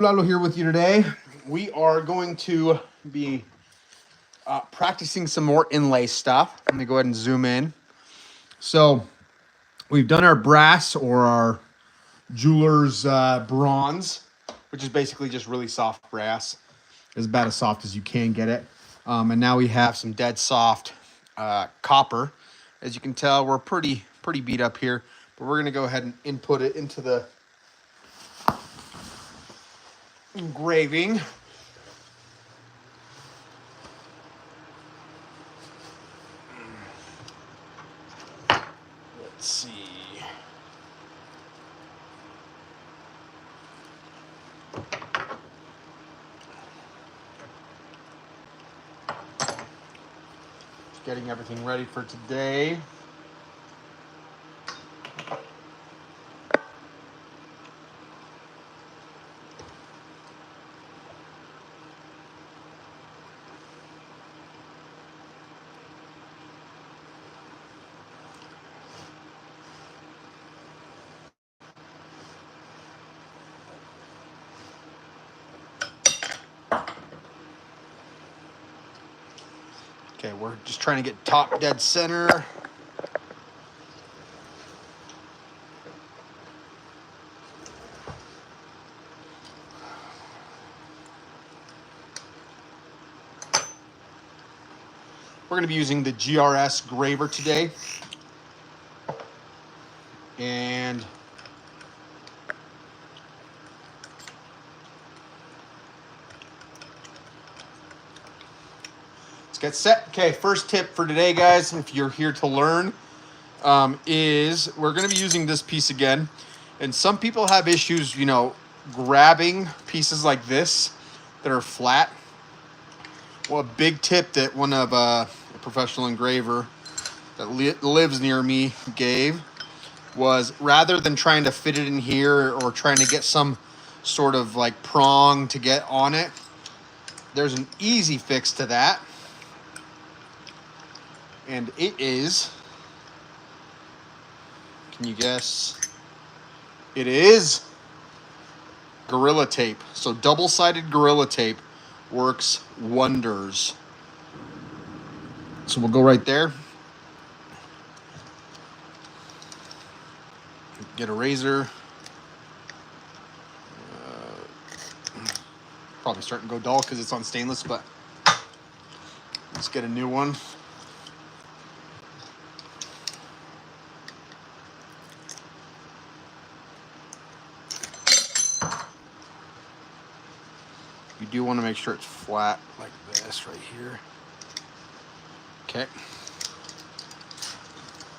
Lalo here with you today. We are going to be practicing some more inlay stuff. Let me go ahead and zoom in. So we've done our brass or our jeweler's bronze, which is basically just really soft brass, as about as soft as you can get it. And now we have some dead soft copper. As you can tell, we're pretty beat up here, but we're gonna go ahead and input it into the engraving. Let's see. Just getting everything ready for today. Okay, we're just trying to get top dead center. We're going to be using the GRS graver today. And let's get set. Okay, first tip for today, guys, if you're here to learn, is we're going to be using this piece again. And some people have issues, grabbing pieces like this that are flat. Well, a big tip that one of a professional engraver that lives near me gave was, rather than trying to fit it in here or trying to get some sort of like prong to get on it, there's an easy fix to that. And it is, can you guess? It is Gorilla Tape. So double-sided Gorilla Tape works wonders. So we'll go right there. Get a razor. Probably starting to go dull because it's on stainless, but let's get a new one. You do want to make sure it's flat like this right here. Okay.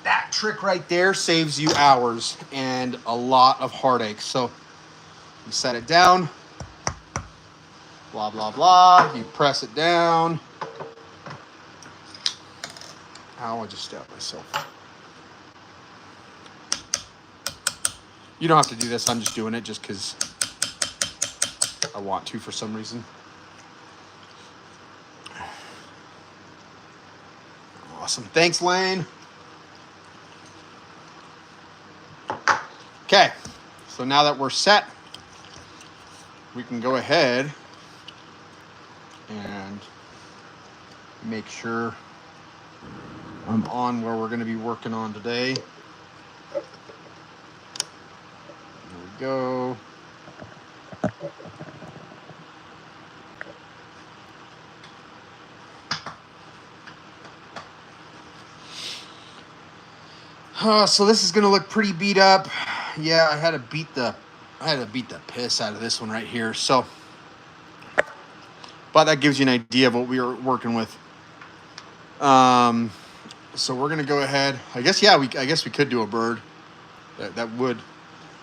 That trick right there saves you hours and a lot of heartache. So you set it down, blah, blah, blah. You press it down. Ow, I just stabbed myself. You don't have to do this. I'm just doing it just because I want to for some reason. Awesome. Thanks, Lane. Okay, so now that we're set, we can go ahead and make sure I'm on where we're going to be working on today. There we go. So this is going to look pretty beat up. Yeah, I had to beat the piss out of this one right here. So, but that gives you an idea of what we were working with. So we're gonna go ahead. I guess we could do a bird. That would.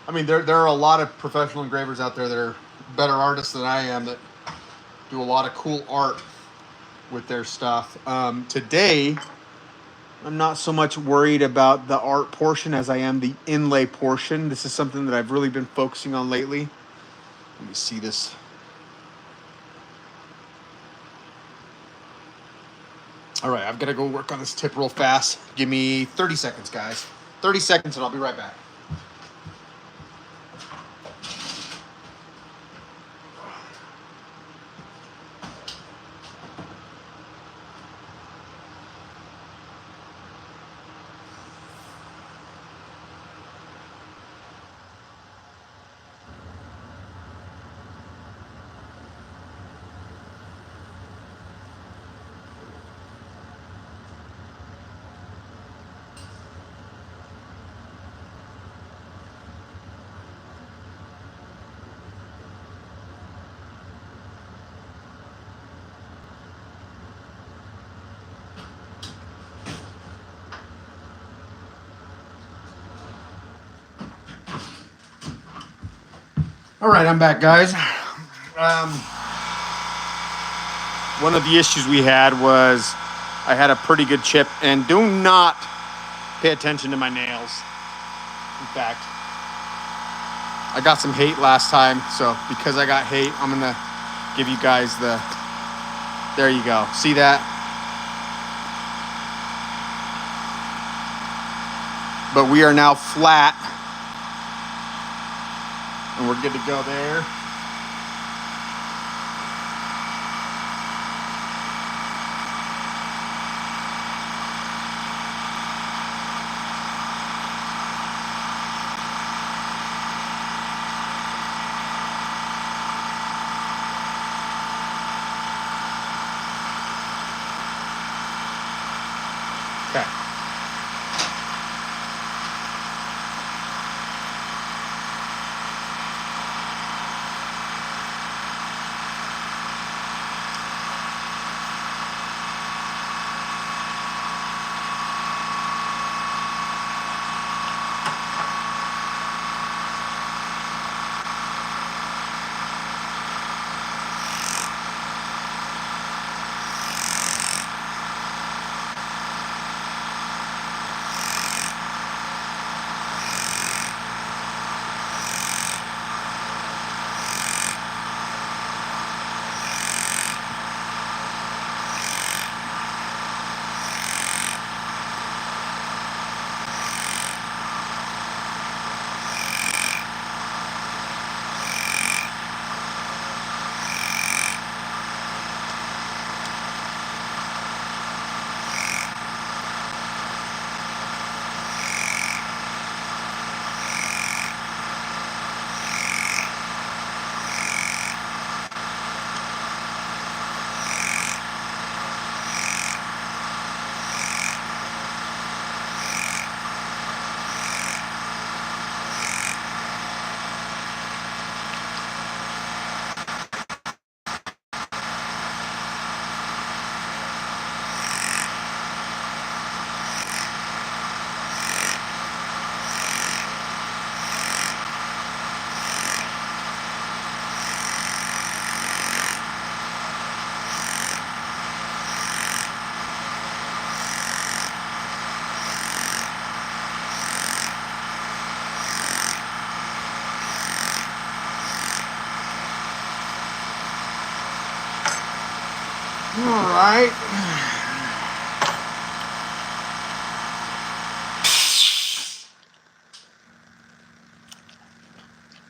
I mean, there are a lot of professional engravers out there that are better artists than I am that do a lot of cool art with their stuff. Today, I'm not so much worried about the art portion as I am the inlay portion. This is something that I've really been focusing on lately. Let me see this. All right, I've got to go work on this tip real fast. Give me 30 seconds, guys. 30 seconds and I'll be right back. All right, I'm back, guys. One of the issues we had was I had a pretty good chip, and do not pay attention to my nails. In fact, I got some hate last time, so because I got hate, I'm gonna give you guys the, there you go. See that? But we are now flat, and we're good to go there. Okay. All right.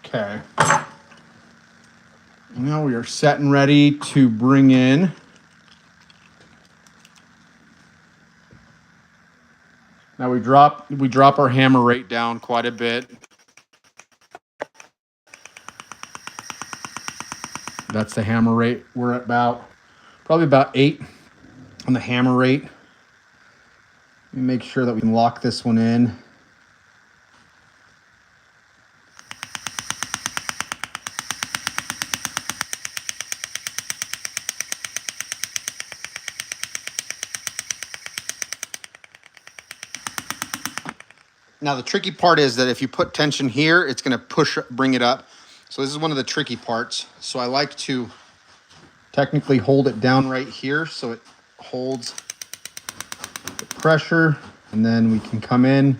Okay. Now we are set and ready to bring in now we drop our hammer rate down quite a bit. That's the hammer rate. We're at probably about 8 on the hammer rate. Let me make sure that we can lock this one in. Now the tricky part is that if you put tension here, it's going to bring it up. So this is one of the tricky parts. So I like to technically hold it down right here so it holds the pressure, and then we can come in.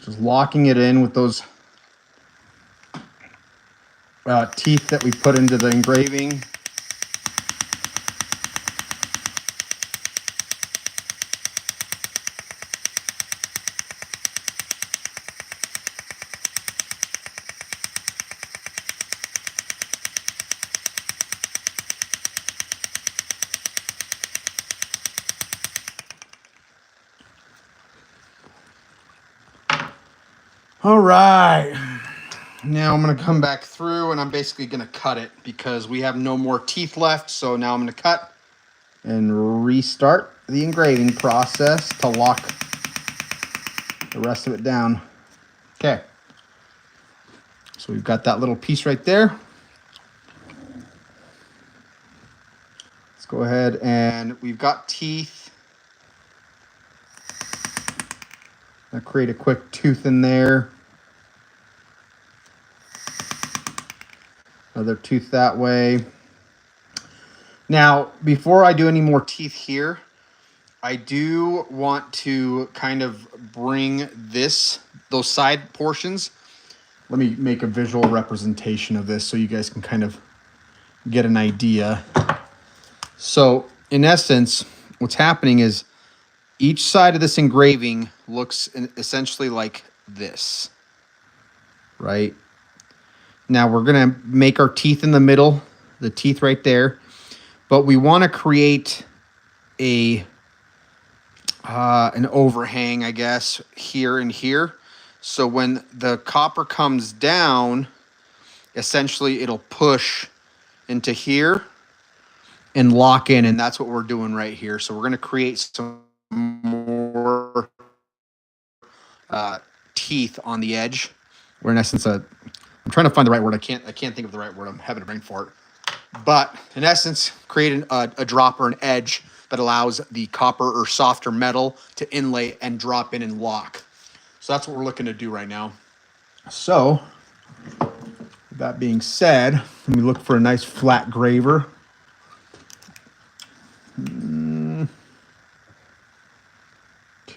Just locking it in with those teeth that we put into the engraving. All right. Now I'm going to come back through and I'm basically going to cut it because we have no more teeth left. So now I'm going to cut and restart the engraving process to lock the rest of it down. Okay. So we've got that little piece right there. Let's go ahead and we've got teeth. I'll create a quick tooth in there. Another tooth that way. Now, before I do any more teeth here, I do want to kind of bring those side portions. Let me make a visual representation of this so you guys can kind of get an idea. So, in essence, what's happening is each side of this engraving looks essentially like this, right? Now we're going to make our teeth in the middle, the teeth right there, but we want to create an overhang, I guess, here and here. So when the copper comes down, essentially it'll push into here and lock in, and that's what we're doing right here. So we're going to create some more teeth on the edge. We're in essence I'm trying to find the right word. I can't think of the right word. I'm having a brain fart. But in essence, create a dropper, an edge that allows the copper or softer metal to inlay and drop in and lock. So that's what we're looking to do right now. So with that being said, let me look for a nice flat graver.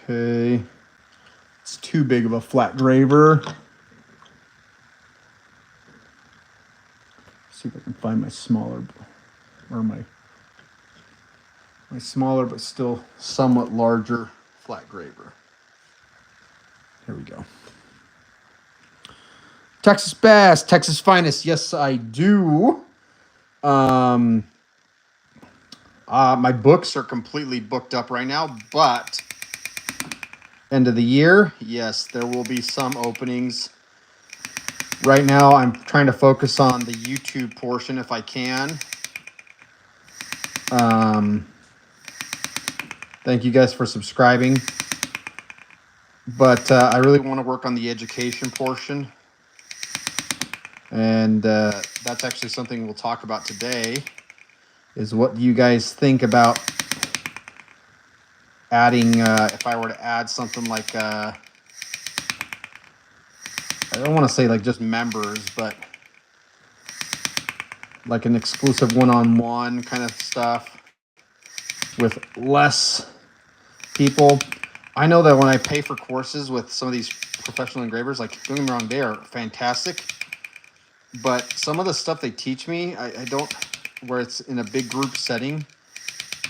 Okay. It's too big of a flat graver. See if I can find my smaller, or my smaller but still somewhat larger flat graver. Here we go. Texas best, Texas finest. Yes, I do. My books are completely booked up right now, but end of the year, yes, there will be some openings. Right now, I'm trying to focus on the YouTube portion if I can. Thank you guys for subscribing. But I really want to work on the education portion. And that's actually something we'll talk about today, is what do you guys think about adding, if I were to add something like, I don't want to say like just members, but like an exclusive one-on-one kind of stuff with less people. I know that when I pay for courses with some of these professional engravers, like, don't get me wrong, they are fantastic. But some of the stuff they teach me, I don't, where it's in a big group setting,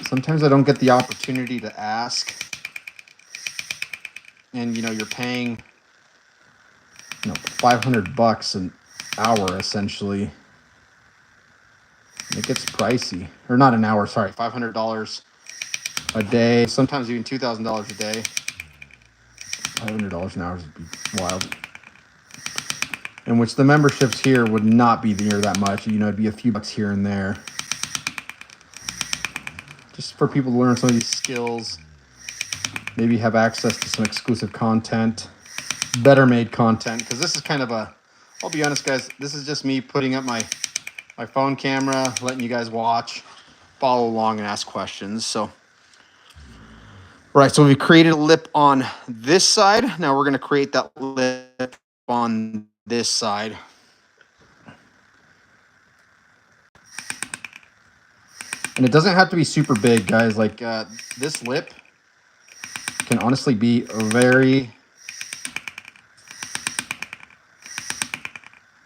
sometimes I don't get the opportunity to ask. And, you know, you're paying, you know, $500 an hour, essentially. It gets pricey. Or not an hour, sorry, $500 a day, sometimes even $2,000 a day. $500 an hour would be wild. In which the memberships here would not be near that much. You know, it'd be a few bucks here and there. Just for people to learn some of these skills. Maybe have access to some exclusive content. Better made content. Because this is kind of a, I'll be honest guys, this is just me putting up my phone camera, letting you guys watch, follow along and ask questions. So, right, so we created a lip on this side. Now we're going to create that lip on this side. And it doesn't have to be super big, guys. Like this lip can honestly be very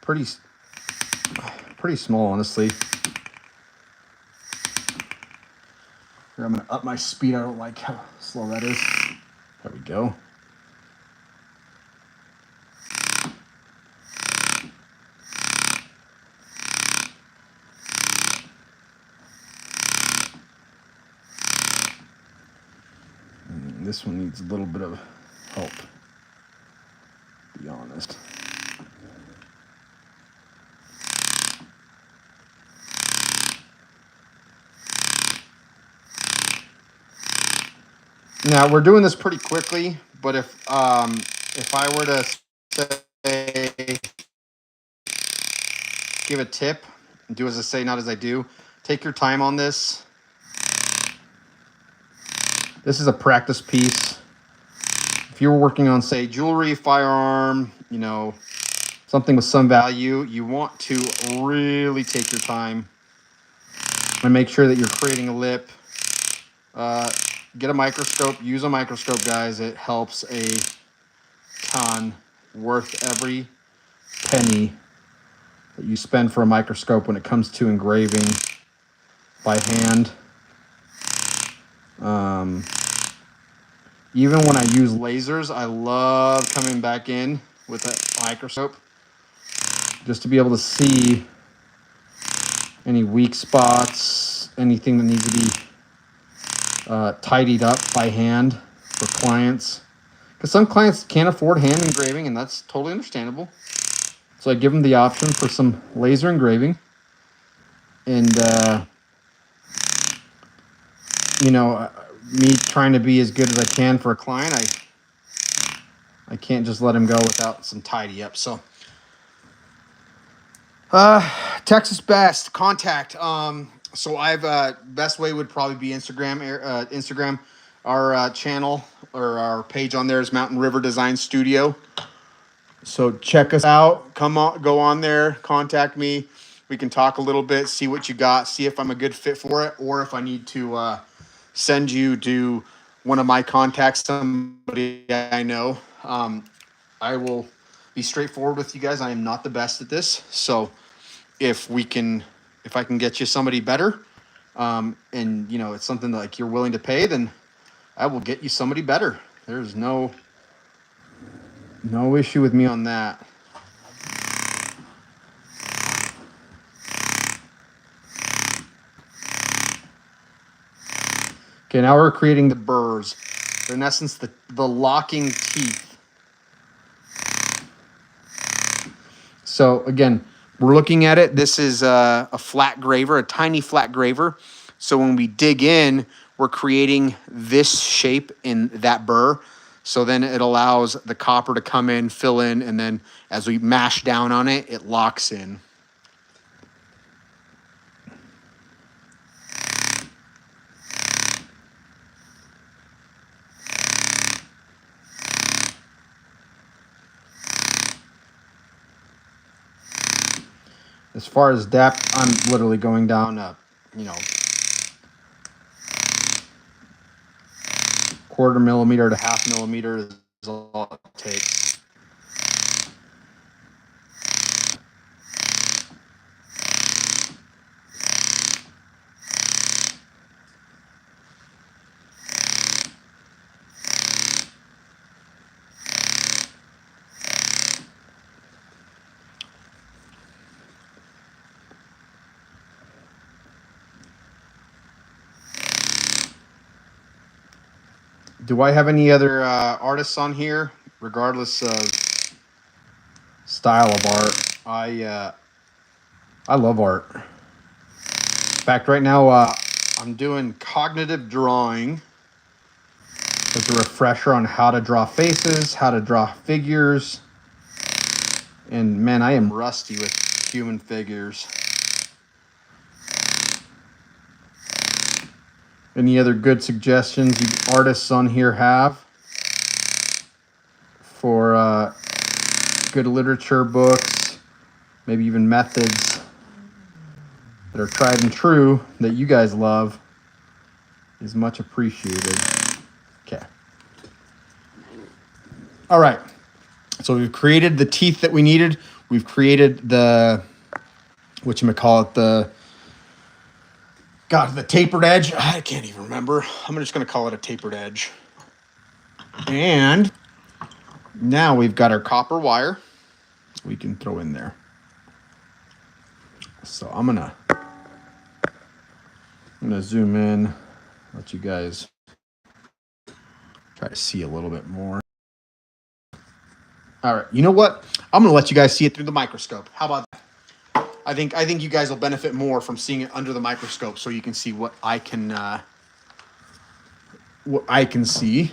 pretty small, honestly. Here, I'm going to up my speed. I don't like how slow that is. There we go. This one needs a little bit of help, to be honest. Now we're doing this pretty quickly, but if I were to say give a tip, do as I say, not as I do. Take your time on this. This is a practice piece. If you're working on, say, jewelry, firearm, you know, something with some value, you want to really take your time and make sure that you're creating a lip. Get a microscope. Use a microscope, guys. It helps a ton. Worth every penny that you spend for a microscope when it comes to engraving by hand. Even when I use lasers, I love coming back in with a microscope just to be able to see any weak spots, anything that needs to be tidied up by hand for clients. Because some clients can't afford hand engraving, and that's totally understandable. So I give them the option for some laser engraving. And, you know, me trying to be as good as I can for a client, I can't just let him go without some tidy up. So, Texas Best contact. So I've best way would probably be Instagram. Instagram, our channel or our page on there is Mountain River Design Studio. So check us out. Come on, go on there. Contact me. We can talk a little bit. See what you got. See if I'm a good fit for it, or if I need to send you to one of my contacts, somebody I know. I will be straightforward with you guys. I am not the best at this, so if I can get you somebody better, and you know it's something that, like, you're willing to pay, then I will get you somebody better. There's no issue with me on that. Okay, now we're creating the burrs. They're in essence the locking teeth. So again, we're looking at it. This is a flat graver, a tiny flat graver. So when we dig in, we're creating this shape in that burr. So then it allows the copper to come in, fill in, and then as we mash down on it, it locks in. As far as depth, I'm literally going down, you know, 1/4 millimeter to 1/2 millimeter is all it takes. Do I have any other artists on here? Regardless of style of art, I love art. In fact, right now I'm doing cognitive drawing as a refresher on how to draw faces, how to draw figures. And man, I am rusty with human figures. Any other good suggestions you artists on here have for good literature books, maybe even methods that are tried and true that you guys love, is much appreciated. Okay. All right. So we've created the teeth that we needed. We've created the, whatchamacallit, the tapered edge. I can't even remember. I'm just going to call it a tapered edge. And now we've got our copper wire we can throw in there. So I'm gonna zoom in, let you guys try to see a little bit more. All right, you know what? I'm gonna let you guys see it through the microscope. How about that? I think you guys will benefit more from seeing it under the microscope, so you can see what I can what I can see.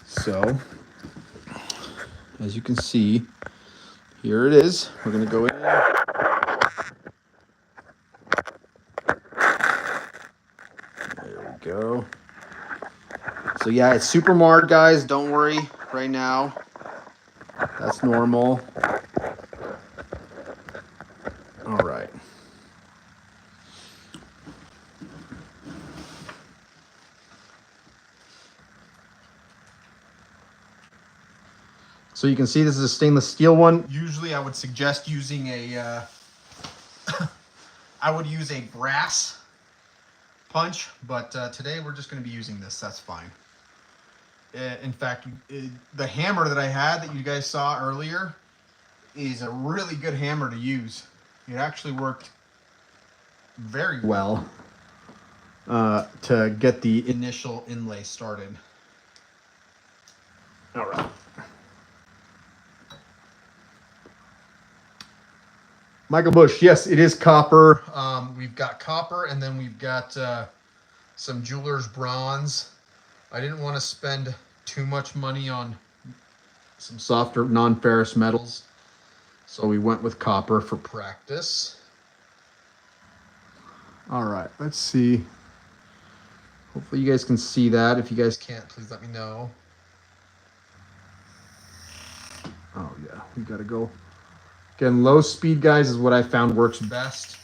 So, as you can see, here it is. We're going to go in. There we go. So yeah, it's super marred, guys. Don't worry right now. That's normal. All right. So you can see this is a stainless steel one. Usually I would suggest using a, I would use a brass punch, but today we're just going to be using this. That's fine. In fact, the hammer that I had that you guys saw earlier is a really good hammer to use. It actually worked very well to get the initial inlay started. All right. Michael Bush, yes, it is copper. We've got copper, and then we've got some jeweler's bronze. I didn't want to spend too much money on some softer non-ferrous metals, so we went with copper for practice. All right, let's see. Hopefully you guys can see that. If you guys can't, please let me know. Oh yeah, we gotta go. Again, low speed, guys, is what I found works best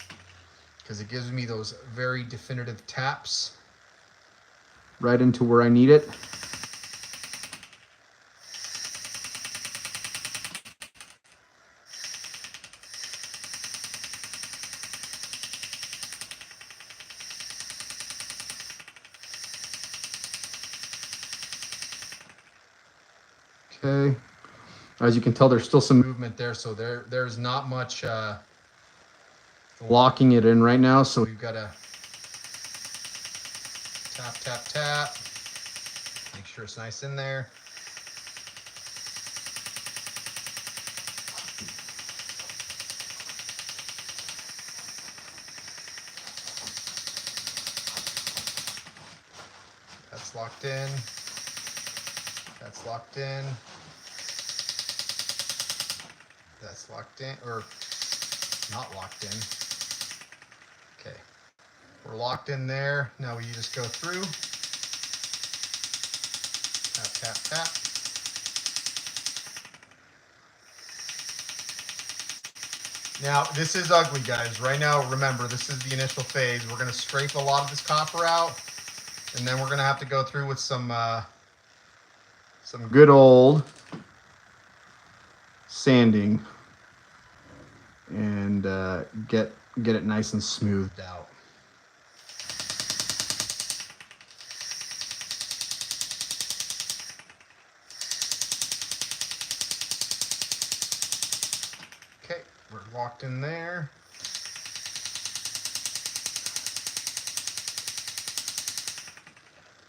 because it gives me those very definitive taps right into where I need it. Okay. As you can tell, there's still some movement there, so there's not much locking it in right now, so we've got to tap, tap, tap. Make sure it's nice in there. That's locked in. That's locked in. That's locked in, or not locked in. Okay, we're locked in there. Now we just go through. Tap, tap, tap. Now, this is ugly, guys. Right now, remember, this is the initial phase. We're going to scrape a lot of this copper out, and then we're going to have to go through with some good old sanding and get it nice and smoothed out. Okay, we're locked in there.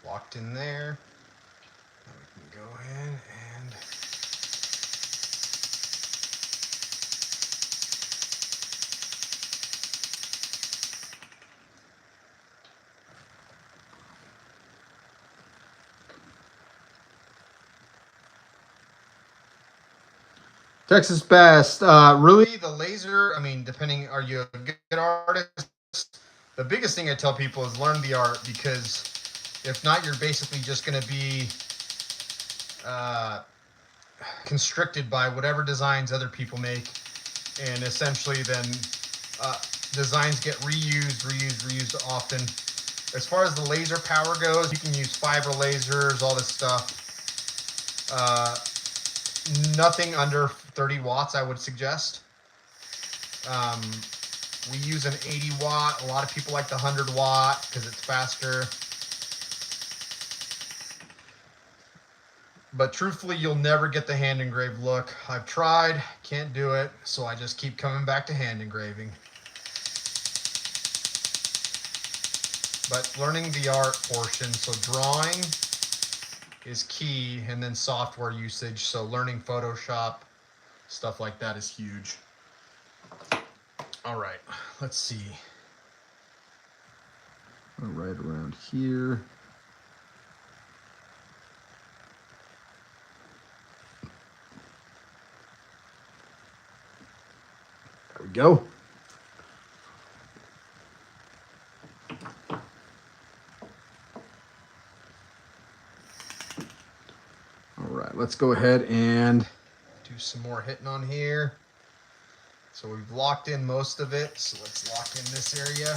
Locked in there. Now we can go in and Texas Best. Really, the laser, I mean, depending, are you a good artist? The biggest thing I tell people is learn the art, because if not, you're basically just going to be constricted by whatever designs other people make. And essentially then designs get reused often. As far as the laser power goes, you can use fiber lasers, all this stuff. Nothing under 30 watts, I would suggest. We use an 80 watt. A lot of people like the 100 watt because it's faster. But truthfully, you'll never get the hand engraved look. I've tried, can't do it, so I just keep coming back to hand engraving. But learning the art portion, so drawing is key, and then software usage, so learning Photoshop, stuff like that is huge. All right, let's see. right around here. There we go. All right, let's go ahead and do some more hitting on here. So we've locked in most of it, so let's lock in this area.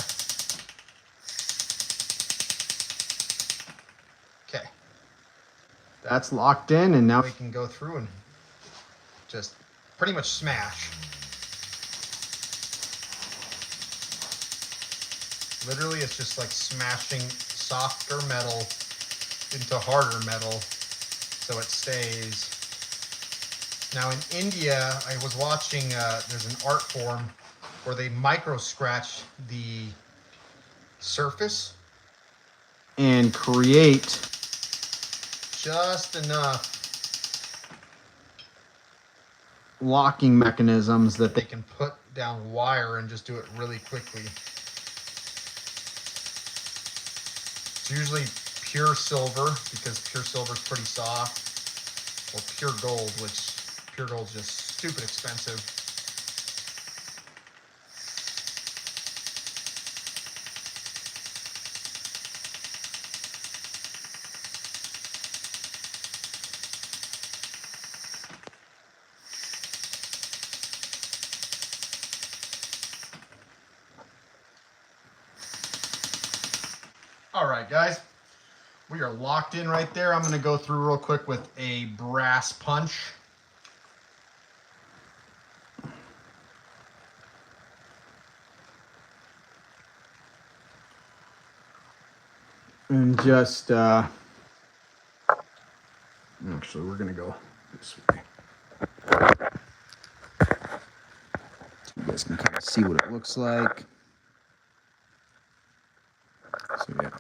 Okay, that's locked in, and now we can go through and just pretty much smash. Literally, it's just like smashing softer metal into harder metal so it stays. Now in India, I was watching, there's an art form where they micro scratch the surface and create just enough locking mechanisms that they can put down wire and just do it really quickly. It's usually pure silver because pure silver is pretty soft, or pure gold, which pure gold is just stupid expensive. All right, guys, we are locked in right there. I'm going to go through real quick with a brass punch. And just, actually, we're going to go this way. So you guys can kind of see what it looks like. So, yeah.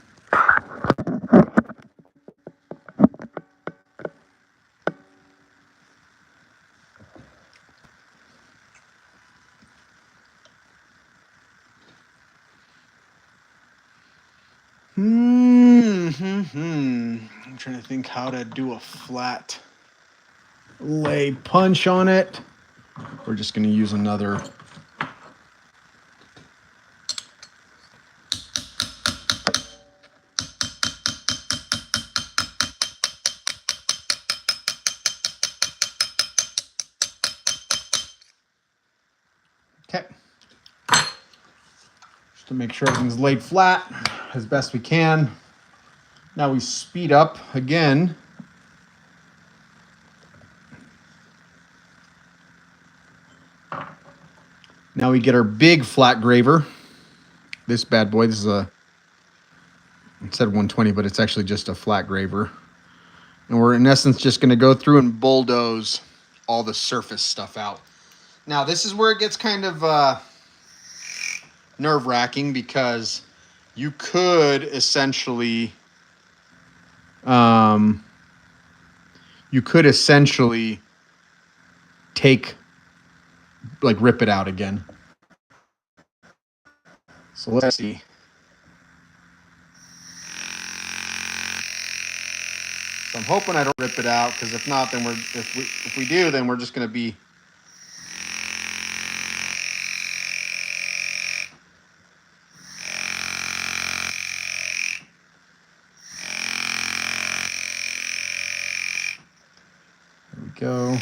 I'm trying to think how to do a flat lay punch on it. We're just going to use another. Okay. Just to make sure everything's laid flat as best we can. Now we speed up again. Now we get our big flat graver. This bad boy, this is a, it said 120, but it's actually just a flat graver. And we're in essence just going to go through and bulldoze all the surface stuff out. Now this is where it gets kind of nerve-wracking because you could essentially take, like, rip it out again. So let's see. So I'm hoping I don't rip it out, because if not, then if we do, then we're just going to be there we go.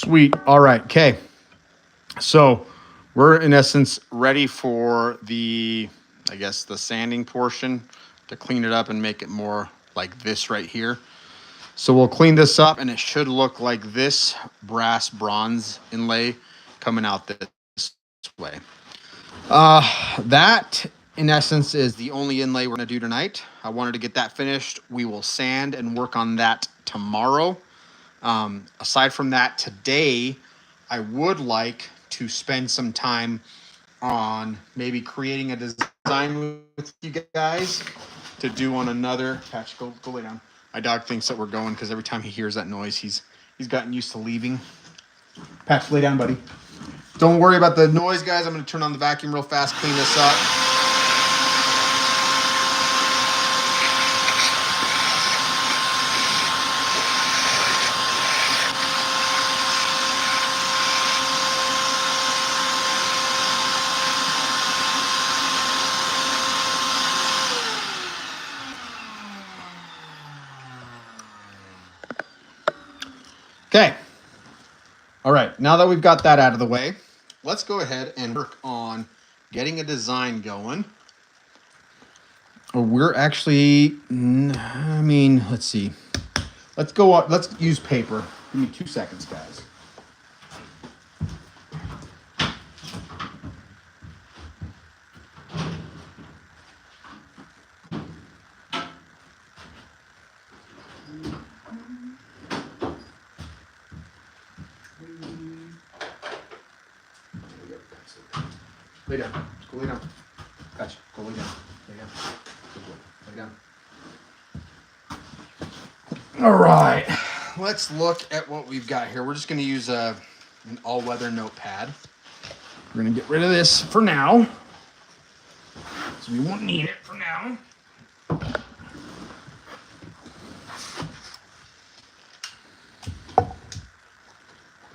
Sweet. All right. Okay. So we're in essence ready for the, I guess, the sanding portion to clean it up and make it more like this right here. So we'll clean this up and it should look like this brass bronze inlay coming out this way. That in essence is the only inlay we're going to do tonight. I wanted to get that finished. We will sand and work on that tomorrow. Aside from that, today I would like to spend some time on maybe creating a design with you guys to do on another. Patch, go lay down. My dog thinks that we're going because every time he hears that noise, he's gotten used to leaving. Patch, lay down, buddy. Don't worry about the noise, guys. I'm going to turn on the vacuum real fast, clean this up. Okay. All right. Now that we've got that out of the way, let's go ahead and work on getting a design going. We're actually, I mean, let's see. Let's go up. Let's use paper. Give me 2 seconds, guys. Lay down. Go lay down. Gotcha. Go lay down. Lay down. Good boy. Lay down. All right. Let's look at what we've got here. We're just going to use an all-weather notepad. We're going to get rid of this for now. So we won't need it for now.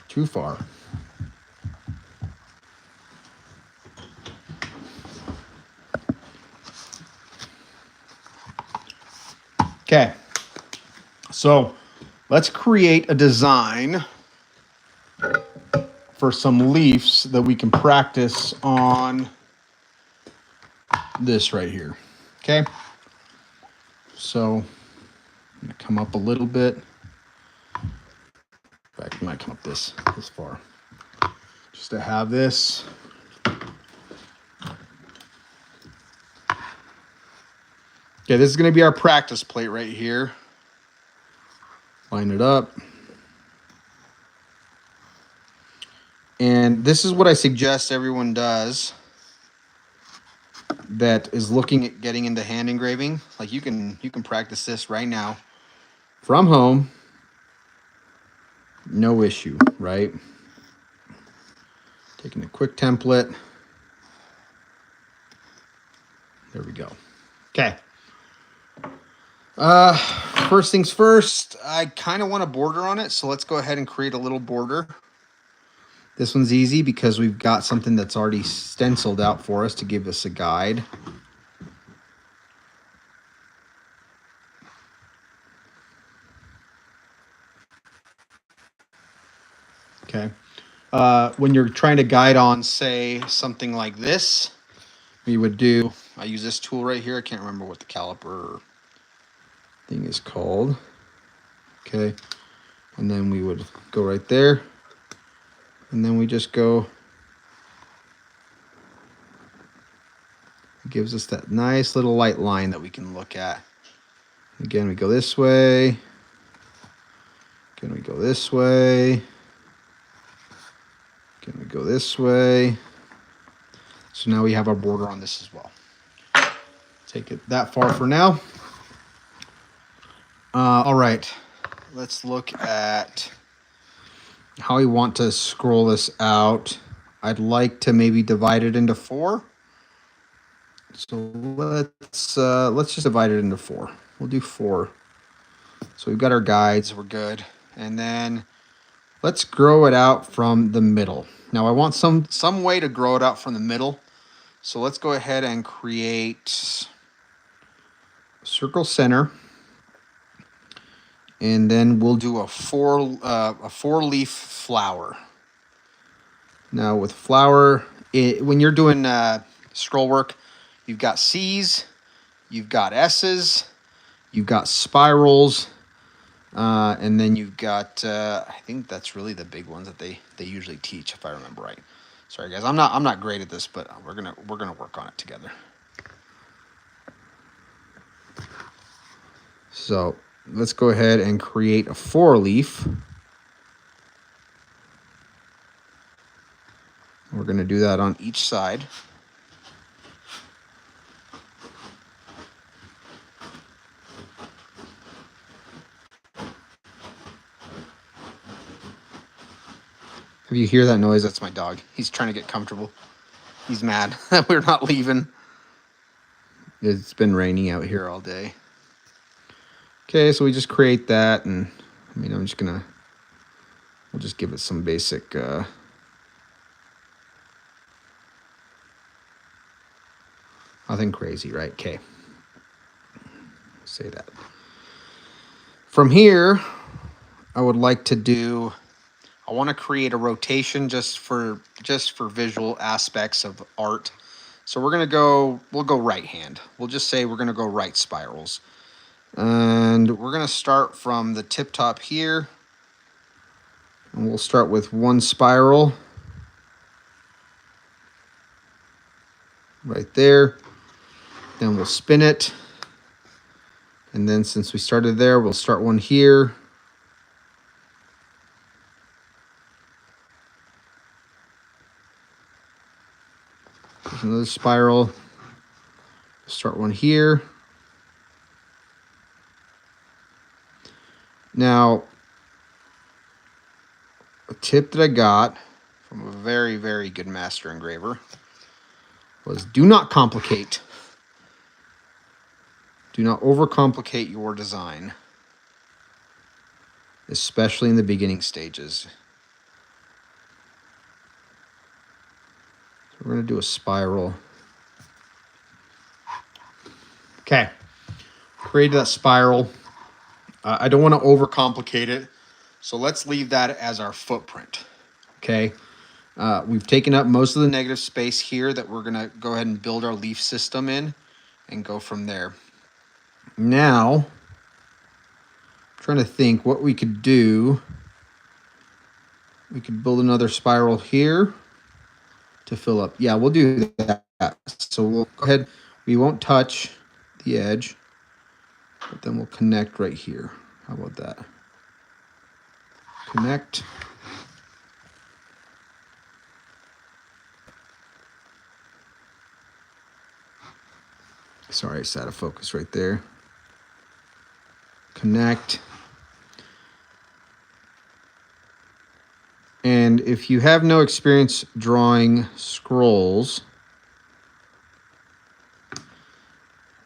Too far. Okay, so let's create a design for some leaves that we can practice on this right here. Okay, so I'm gonna come up a little bit. In fact, we might come up this far, just to have this. Okay, this is going to be our practice plate right here. Line it up. And this is what I suggest everyone does that is looking at getting into hand engraving. Like you can practice this right now from home. No issue, right? Taking a quick template. There we go. Okay. First things first, I kind of want a border on it, so let's go ahead and create a little border. This one's easy because we've got something that's already stenciled out for us to give us a guide. Okay. When you're trying to guide on, say, something like this, we would do, I use this tool right here. I can't remember what the caliper thing is called. Okay, and then we would go right there, and then we just go. It gives us that nice little light line that we can look at. Again, we go this way. Again, we go this way. Again, we go this way. So now we have our border on this as well. Take it that far for now. All right, let's look at how we want to scroll this out. I'd like to maybe divide it into 4. So let's just divide it into 4. We'll do 4. So we've got our guides, we're good. And then let's grow it out from the middle. Now I want some way to grow it out from the middle. So let's go ahead and create circle center. And then we'll do a four leaf flower. Now with flower, when you're doing scroll work, you've got C's, you've got S's, you've got spirals, and then you've got I think that's really the big ones that they usually teach, if I remember right. Sorry guys, I'm not great at this, but we're gonna work on it together. So let's go ahead and create a four leaf. We're going to do that on each side. If you hear that noise, that's my dog. He's trying to get comfortable. He's mad that we're not leaving. It's been raining out here all day. Okay, so we just create that, and I mean, we'll just give it some basic nothing crazy, right? Okay. Say that. From here, I would like to do, I want to create a rotation just for visual aspects of art. So we'll go right hand. We'll just say we're going to go right spirals. And we're going to start from the tip top here. And we'll start with one spiral right there. Then we'll spin it. And then since we started there, we'll start one here. There's another spiral. Start one here. Now, a tip that I got from a very, very good master engraver was do not complicate. Do not overcomplicate your design, especially in the beginning stages. So we're going to do a spiral. Okay, created that spiral. I don't want to overcomplicate it, so let's leave that as our footprint. Okay, we've taken up most of the negative space here that we're going to go ahead and build our leaf system in and go from there. Now, I'm trying to think what we could do. We could build another spiral here to fill up. Yeah, we'll do that. So we'll go ahead. We won't touch the edge, but then we'll connect right here. How about that? Connect. Sorry, it's out of focus right there. Connect. And if you have no experience drawing scrolls,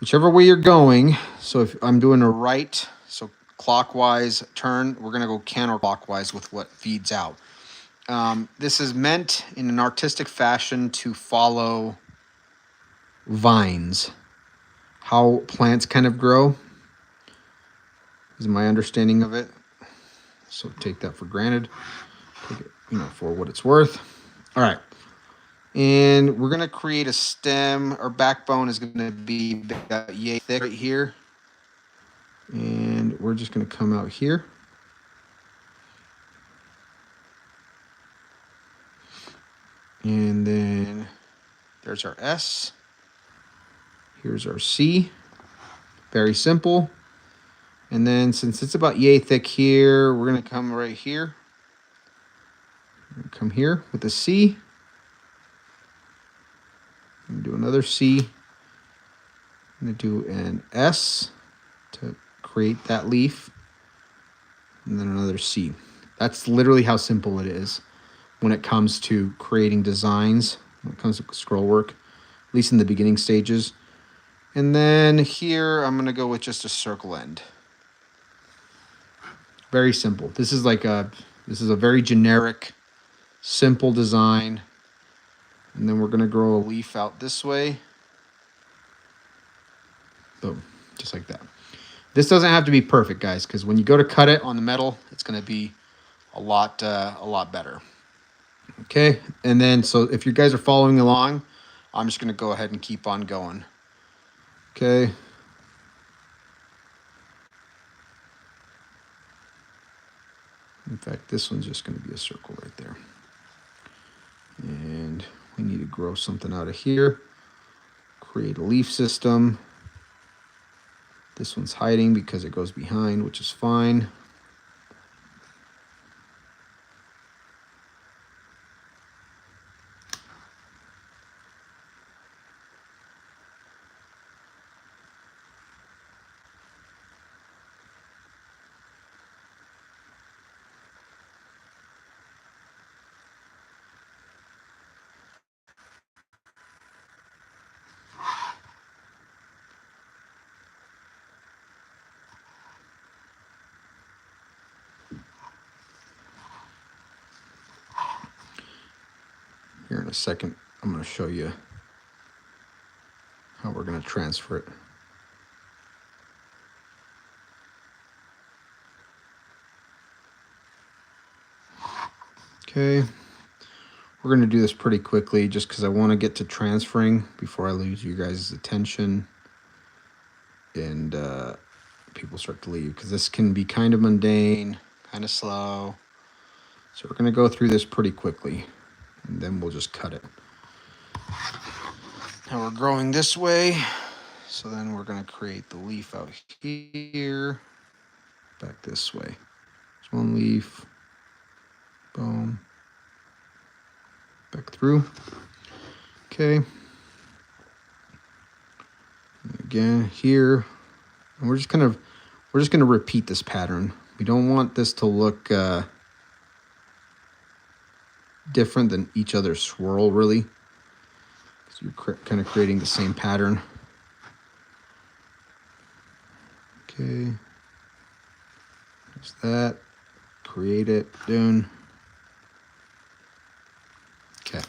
whichever way you're going, so if I'm doing a right, so clockwise turn, we're going to go counterclockwise with what feeds out. This is meant in an artistic fashion to follow vines, how plants kind of grow is my understanding of it. So take that for granted, take it, for what it's worth. All right. And we're going to create a stem. Our backbone is going to be about yay thick right here. And we're just going to come out here. And then there's our S. Here's our C. Very simple. And then since it's about yay thick here, we're going to come right here. Come here with a C. Do another C. I'm going to do an S to create that leaf. And then another C. That's literally how simple it is when it comes to creating designs, when it comes to scroll work, at least in the beginning stages. And then here, I'm going to go with just a circle end. Very simple. This is a very generic, simple design. And then we're going to grow a leaf out this way. Boom, just like that. This doesn't have to be perfect, guys, because when you go to cut it on the metal, it's going to be a lot better. Okay, and then so if you guys are following along, I'm just going to go ahead and keep on going. Okay. In fact, this one's just going to be a circle right there. And we need to grow something out of here. Create a leaf system. This one's hiding because it goes behind, which is fine. Here in a second, I'm going to show you how we're going to transfer it. Okay, we're going to do this pretty quickly just because I want to get to transferring before I lose you guys' attention and people start to leave, because this can be kind of mundane, kind of slow. So we're going to go through this pretty quickly and then we'll just cut it. Now we're growing this way, so then we're going to create the leaf out here, back this way. There's one leaf. Boom. Back through. Okay. And again here. And we're just going to repeat this pattern. We don't want this to look different than each other's swirl, really. So you're kind of creating the same pattern. Okay. There's that. Create it. Done. Okay.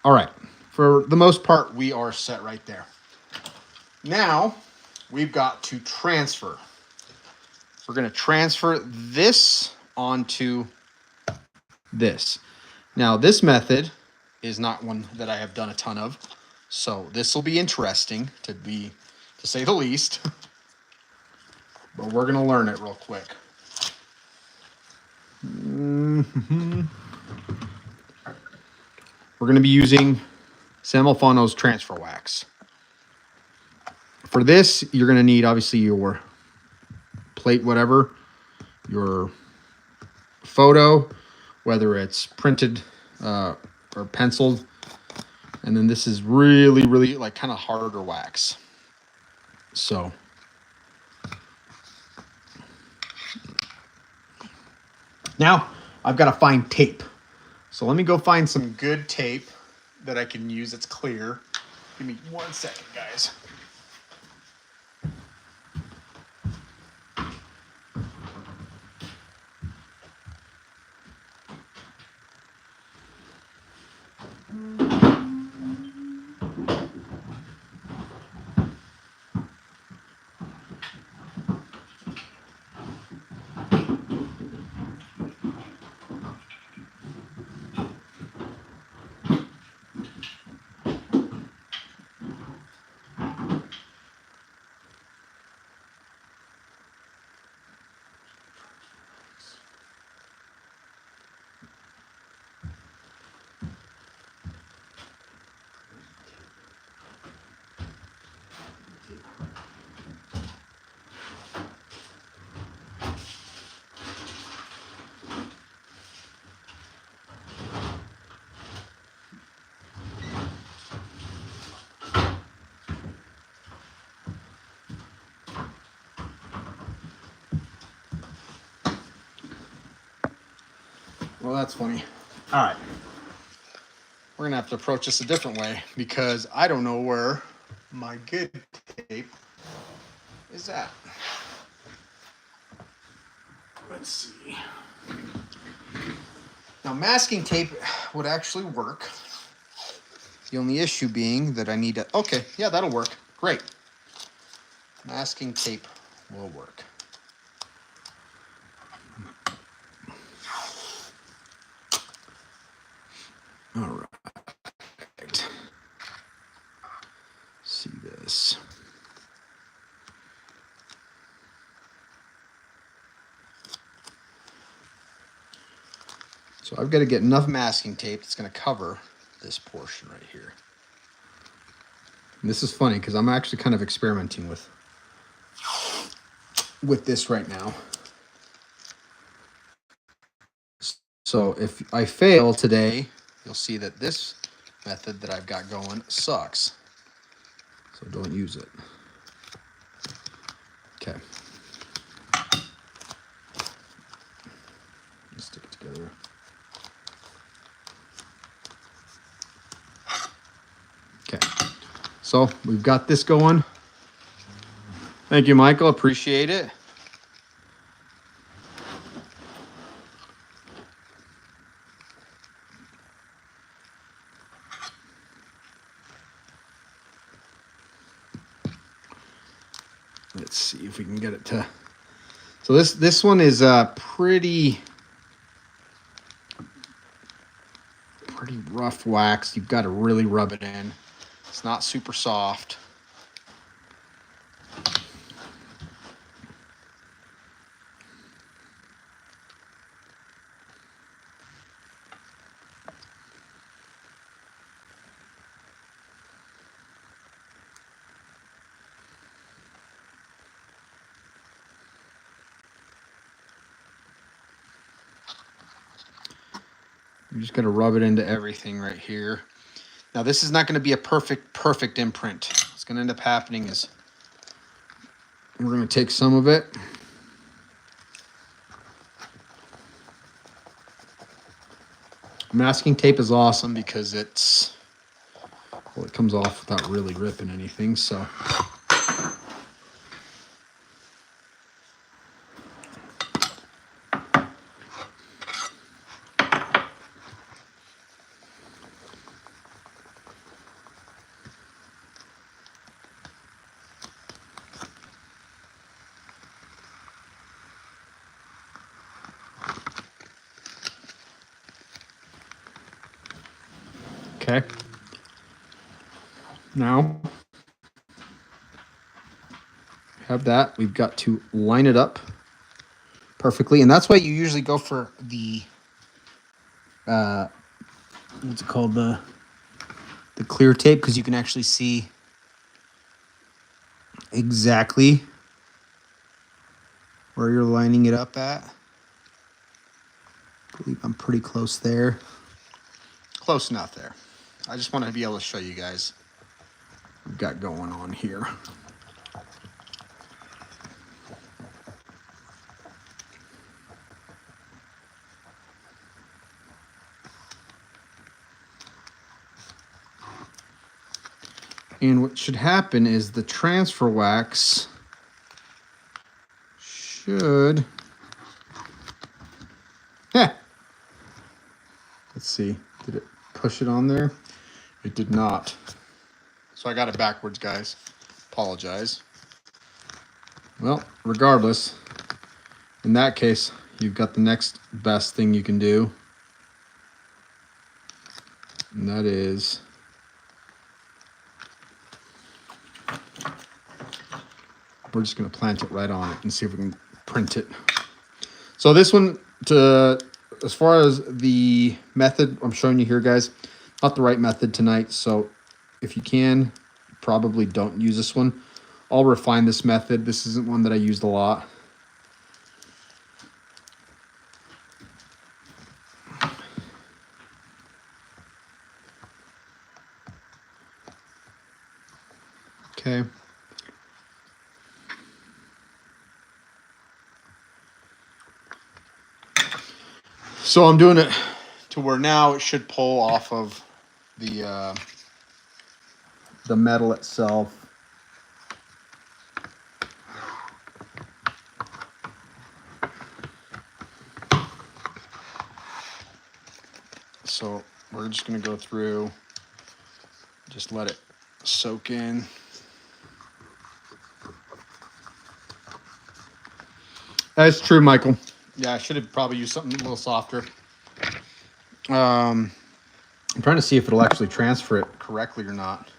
All right. For the most part, we are set right there. Now, we've got to transfer. We're going to transfer this onto this. Now, this method is not one that I have done a ton of, so this will be interesting to say the least. But we're going to learn it real quick. We're going to be using Sam Alfano's transfer wax. For this, you're going to need, obviously, your plate, whatever, your photo, whether it's printed or penciled. And then this is really, really like kind of harder wax. So now I've got to find tape. So let me go find some good tape that I can use that's clear. Give me 1 second, guys. Well, that's funny. All right. We're going to have to approach this a different way because I don't know where my good tape is at. Let's see. Now, masking tape would actually work. The only issue being that I need to... Okay, yeah, that'll work. Great. Masking tape will work. All right. See this. So I've got to get enough masking tape that's going to cover this portion right here. And this is funny because I'm actually kind of experimenting with this right now. So if I fail today, you'll see that this method that I've got going sucks. So don't use it. Okay. Let's stick it together. Okay. So we've got this going. Thank you, Michael. Appreciate it. Let's see if we can get it to. So this one is pretty rough wax. You've got to really rub it in. It's not super soft. You just got to rub it into everything right here. Now this is not going to be a perfect imprint. What's going to end up happening is we're going to take some of it. Masking tape is awesome because it comes off without really ripping anything. So okay. Now, have that. We've got to line it up perfectly. And that's why you usually go for the, what's it called? The clear tape, because you can actually see exactly where you're lining it up at. I believe I'm pretty close there. Close enough there. I just want to be able to show you guys what we've got going on here. And what should happen is the transfer wax should... Let's see. Did it push it on there? It did not. So I got it backwards, guys. Apologize. Well, regardless, in that case, you've got the next best thing you can do. And that is... we're just going to plant it right on it and see if we can print it. So this one, as far as the method I'm showing you here, guys, not the right method tonight. So if you can, probably don't use this one. I'll refine this method. This isn't one that I used a lot. Okay. So I'm doing it to where now it should pull off of the metal itself. So we're just going to go through, just let it soak in. That's true, Michael. Yeah, I should have probably used something a little softer. I'm trying to see if it'll actually transfer it correctly or not.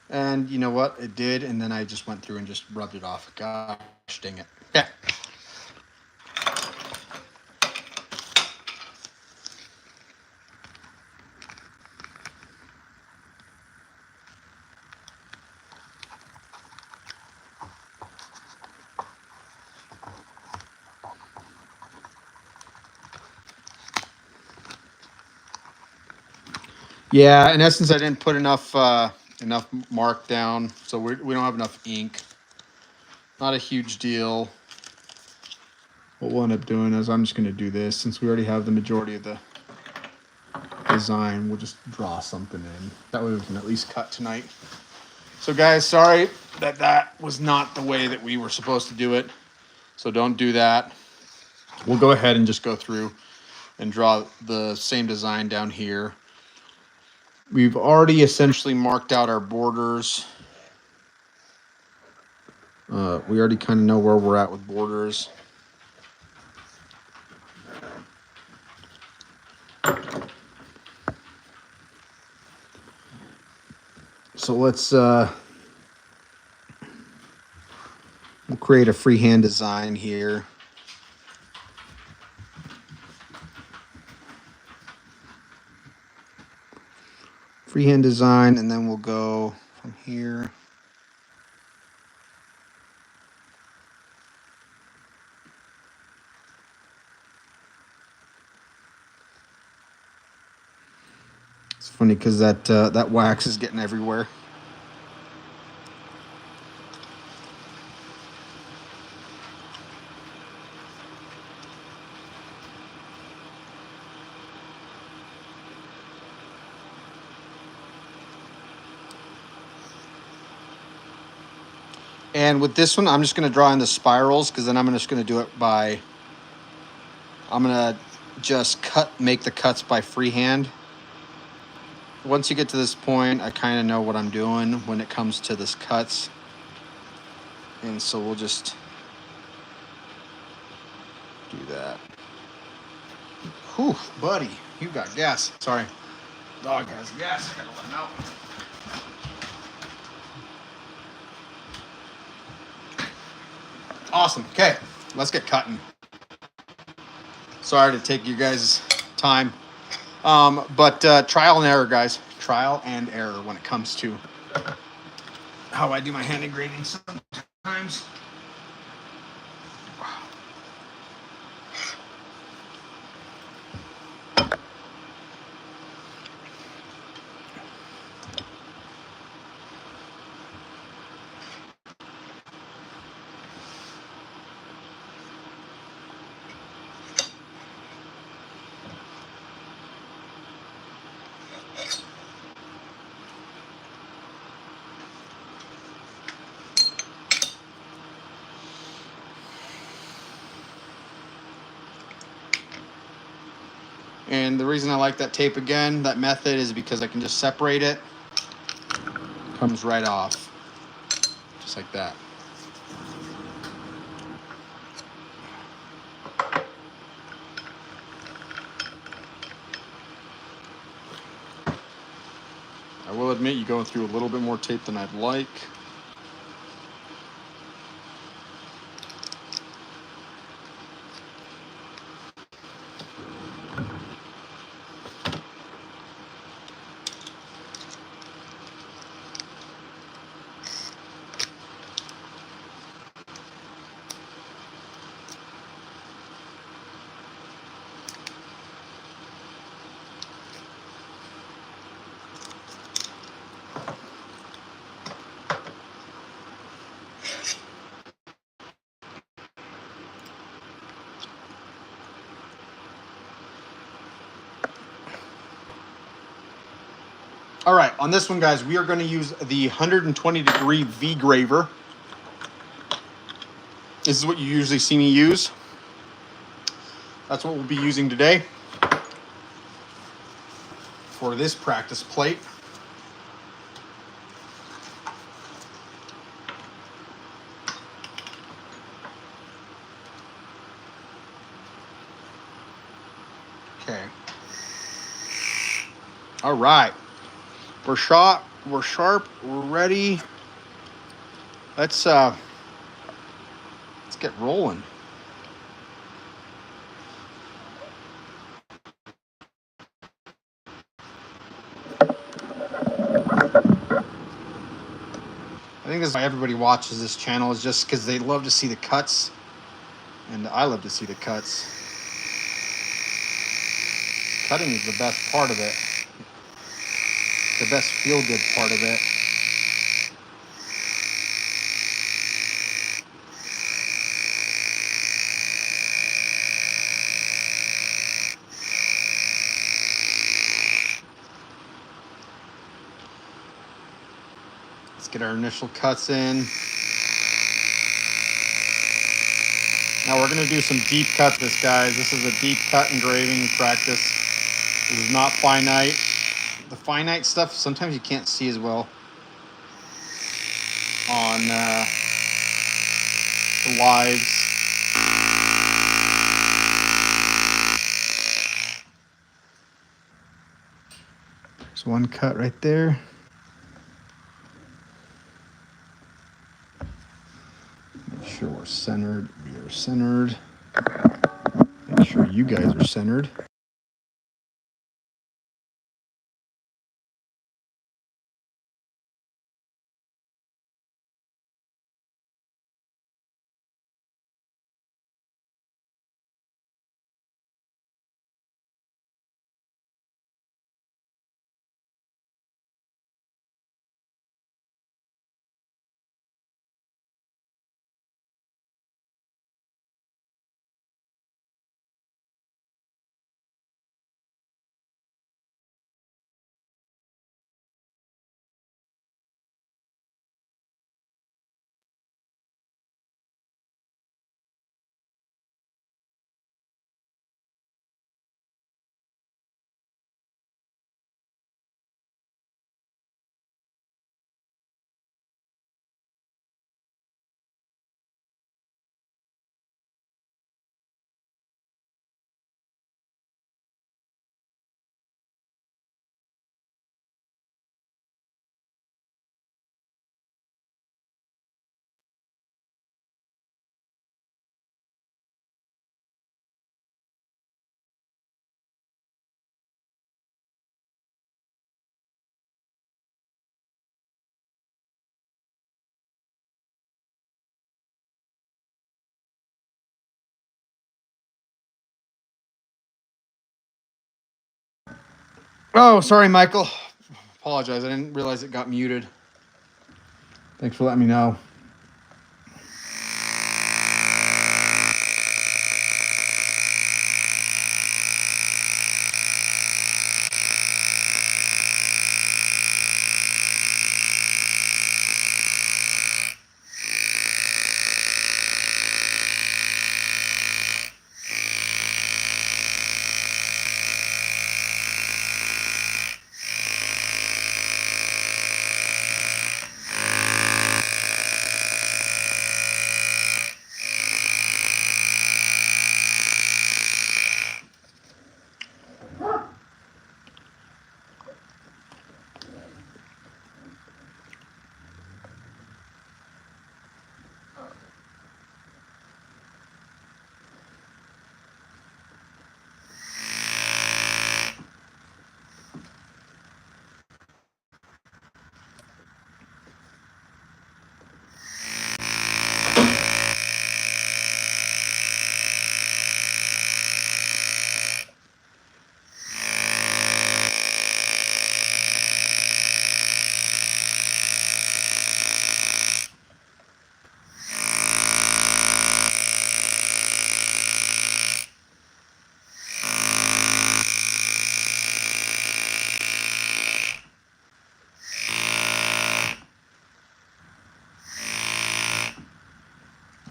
And you know what? It did, and then I just went through and just rubbed it off. Gosh dang it. Yeah. Yeah, in essence, I didn't put enough mark down, so we don't have enough ink. Not a huge deal. What we'll end up doing is I'm just going to do this. Since we already have the majority of the design, we'll just draw something in. That way we can at least cut tonight. So guys, sorry that was not the way that we were supposed to do it. So don't do that. We'll go ahead and just go through and draw the same design down here. We've already essentially marked out our borders. We already kind of know where we're at with borders. So let's we'll create a freehand design here. Freehand design, and then we'll go from here. It's funny because that wax is getting everywhere. And with this one, I'm just going to draw in the spirals because then I'm just going to do it by, I'm going to just make the cuts by freehand. Once you get to this point, I kind of know what I'm doing when it comes to this cuts. And so we'll just do that. Whew, buddy, you got gas. Sorry. Dog has gas. I gotta let him out. Awesome. Okay, let's get cutting. Sorry to take you guys' time. But trial and error, guys. Trial and error when it comes to how I do my hand engraving sometimes. And the reason I like that tape again, that method, is because I can just separate it. Comes right off. Just like that. I will admit you go through a little bit more tape than I'd like. All right, on this one, guys, we are going to use the 120-degree V-graver. This is what you usually see me use. That's what we'll be using today for this practice plate. Okay. All right. We're shot. We're sharp. We're ready. Let's get rolling. I think this is why everybody watches this channel, is just because they love to see the cuts, and I love to see the cuts. Cutting is the best part of it. The best feel-good part of it. Let's get our initial cuts in. Now we're going to do some deep cuts, guys. This is a deep cut engraving practice. This is not finite. The finite stuff, sometimes you can't see as well on the lives. There's one cut right there. Make sure we're centered. We are centered. Make sure you guys are centered. Oh, sorry, Michael. Apologize. I didn't realize it got muted. Thanks for letting me know.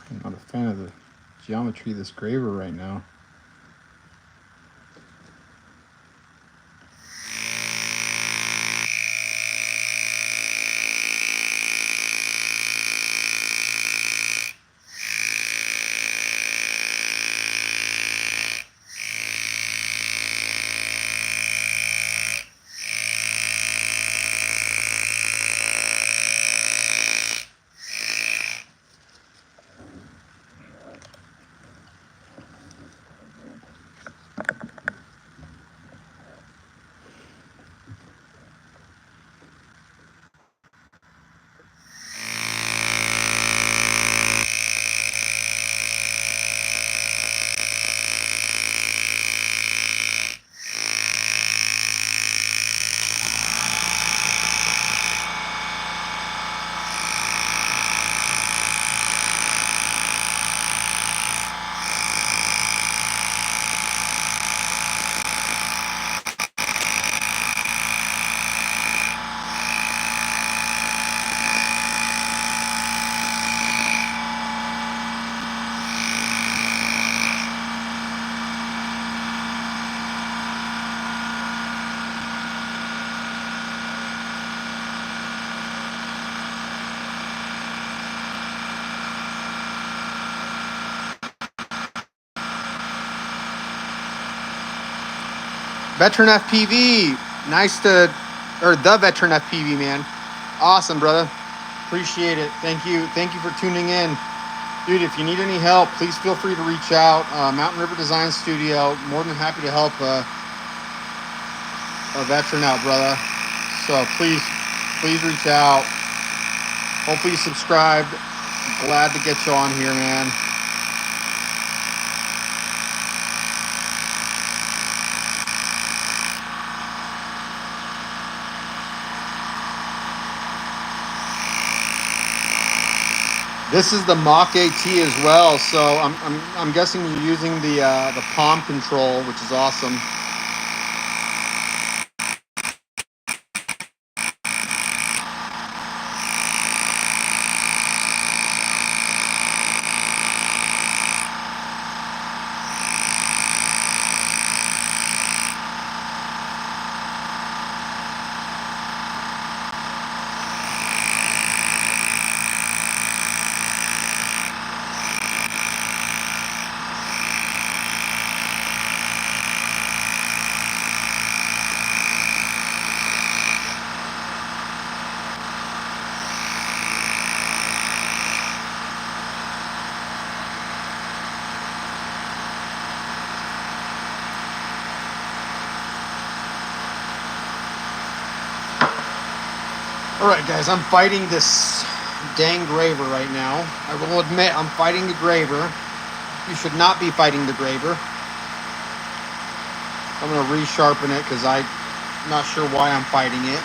I'm not a fan of the geometry of this graver right now. Veteran FPV, nice to, or the Veteran FPV, man. Awesome, brother. Appreciate it. Thank you for tuning in. Dude, if you need any help, please feel free to reach out. Mountain River Design Studio, more than happy to help a veteran out, brother. So please reach out. Hopefully you subscribed. Glad to get you on here, man. This is the Mach AT as well, so I'm guessing you're using the palm control, which is awesome. All right, guys, I'm fighting this dang graver right now. I will admit I'm fighting the graver. You should not be fighting the graver. I'm going to resharpen it because I'm not sure why I'm fighting it.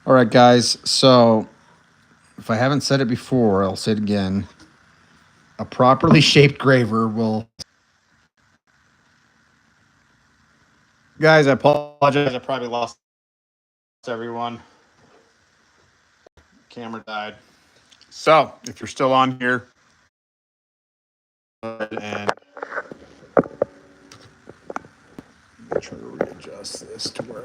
All right, guys, so if I haven't said it before, I'll say it again. A properly shaped graver will... Guys, I apologize. I probably lost everyone. Camera died. So, if you're still on here, and I'm trying to readjust this to where...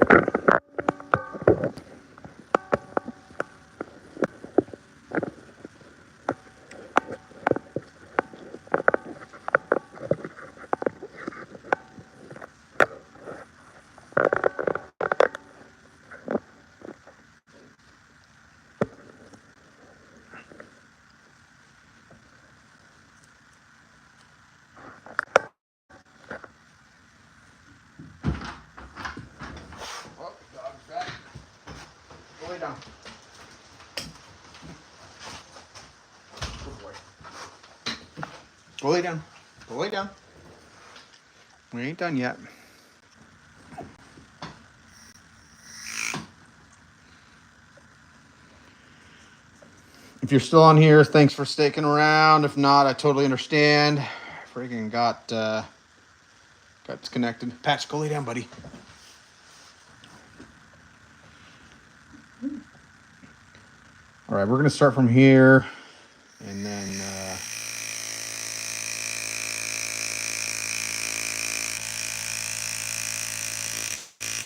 Oh, dog's back. Go lay down. Good boy. Go lay down. Go lay down. We ain't done yet. If you're still on here, thanks for sticking around. If not, I totally understand. Friggin' got disconnected. Patch, go lay down, buddy. All right, we're gonna start from here.